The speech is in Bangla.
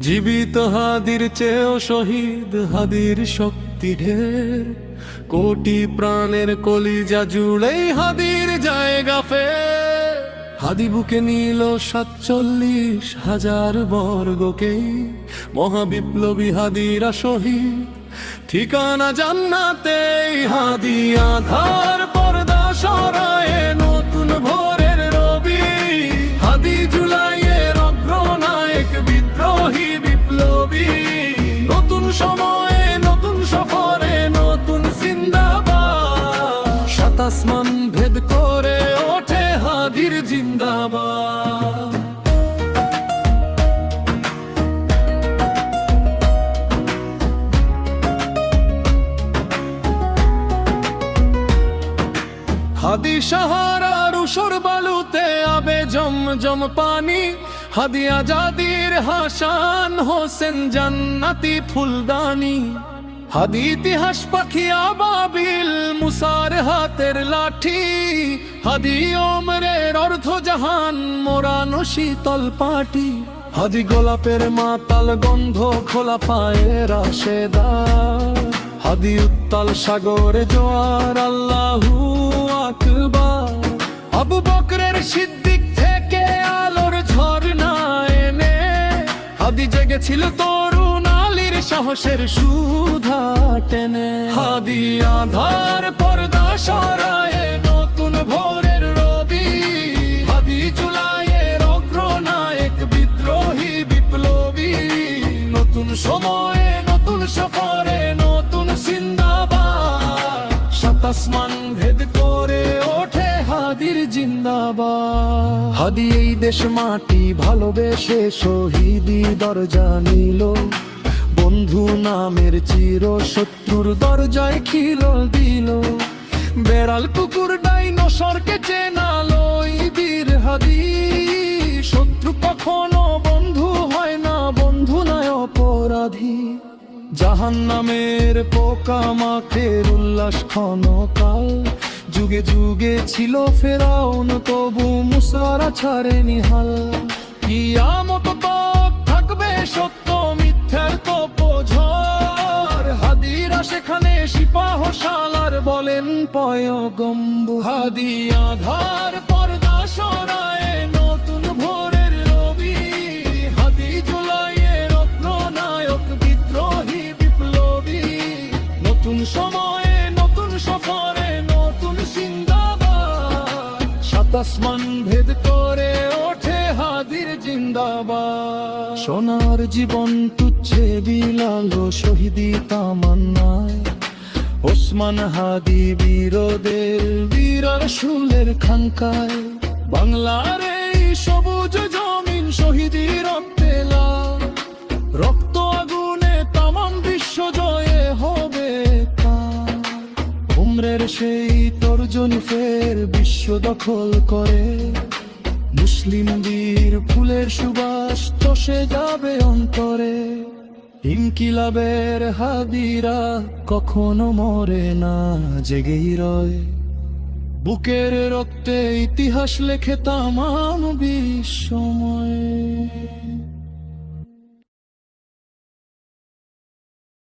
জীবিত হাদির চেয়েও শহীদ হাদির শক্তি ঢের, কোটি প্রাণের কলিজা জুড়েই হাদির জায়গা ফের। হাদি বুকে নিল 47,000 বর্গকে, মহাবিপ্লবী হাদিরা শহীদ, ঠিকানা জান্নাতে। হাদি আধার পর্দা সরায়ে নতুন ভোরের রবি, হাদি জুলাইয়ের অগ্রনায়ক বিদ্রোহী বিপ্লবী। নতুন সময়ে নতুন সফরে নতুন জিন্দাবাদ, 7 আসমান ভেদ করে ওঠে হাদির জিন্দাবাদ। হাদি সাহারার উসর বালুতে আবে জমজম পানি, হাদি আজাদির হাসান হোসেন জান্নাতি ফুলদানি। হাদি ইতিহাস পাখি আবাবিল মুসার হাতের লাঠি, হাদি ওমরের অর্ধ জাহান মোরানো শীতল পাটি। হাদি গোলাপের মাতাল গন্ধ খোলা পায়ের আশেদার, হাদি উত্তাল সাগরে জোয়ার আল্লাহু আকবার। আবু বকরের সিদ্দিক থেকে আলোর ঝর্ণা এনে, হাদি জেগেছিল তরুণ আলীর সাহসের সুধা টেনে। হাদি আধার পর্দা সরায়ে নতুন ভোরের রবি, হাদি জুলাইয়ের অগ্রনায়ক বিদ্রোহী বিপ্লবী। নতুন সময়ে নতুন সফরে নতুন জিন্দাবাদ, 7 আসমান ভেদ করে ওঠে হাদির জিন্দাবাদ। হাদি এই দেশ মাটি ভালোবেসে শহীদি দরজা নিল, বন্ধু নামের চির শত্রুর দরজায় খিলল দিল। বেড়াল কুকুর ডাইনোসরকে চেনালো বীর হাদি, শত্রু কখনো বন্ধু হয় না, বন্ধু নয় অপরাধী। জাহান্নামের পোকামাকড়ের উল্লাস ক্ষণকাল, যুগে যুগে ছিল ফেরাউন তবু মুসারা ছাড়েনি হাল। কিয়ামত তক থাকবে সত্য মিথ্যার তোপঝড়, হাদিরা সেখানে সিপাহসালার বলেন পয়গম্বর। হাদি আধার পর্দা সরায়ে নতুন ভোরের রবি, হাদি জুলাইয়ের অগ্রনায়ক বিদ্রোহী বিপ্লবী। নতুন সময়ে নতুন সফরে নতুন জিন্দাবাদ, 7 আসমান ভেদ করে ওঠে হাদির জিন্দাবাদ। সোনার জীবন তুচ্ছে বিলালো শহীদি তামান্নায়, ওসমান হাদি বীরদের বীরার শুলের খানকায়। বাংলার এই সবুজ জমিন শহীদি রক্তে লাল, রক্ত আগুনে তামাম বিশ্ব জয়ে হবে কাল। উমরের সেই তর্জনী ফের বিশ্ব দখল করে, মুসলিম বীর ফুলের সুবাস চষে যাবে অন্তরে। ইনকিলাবের হাদিরা কখনো মরে না, জেগেই রয় বুকের রক্তে ইতিহাস লেখে তামাম বিশ্বময়।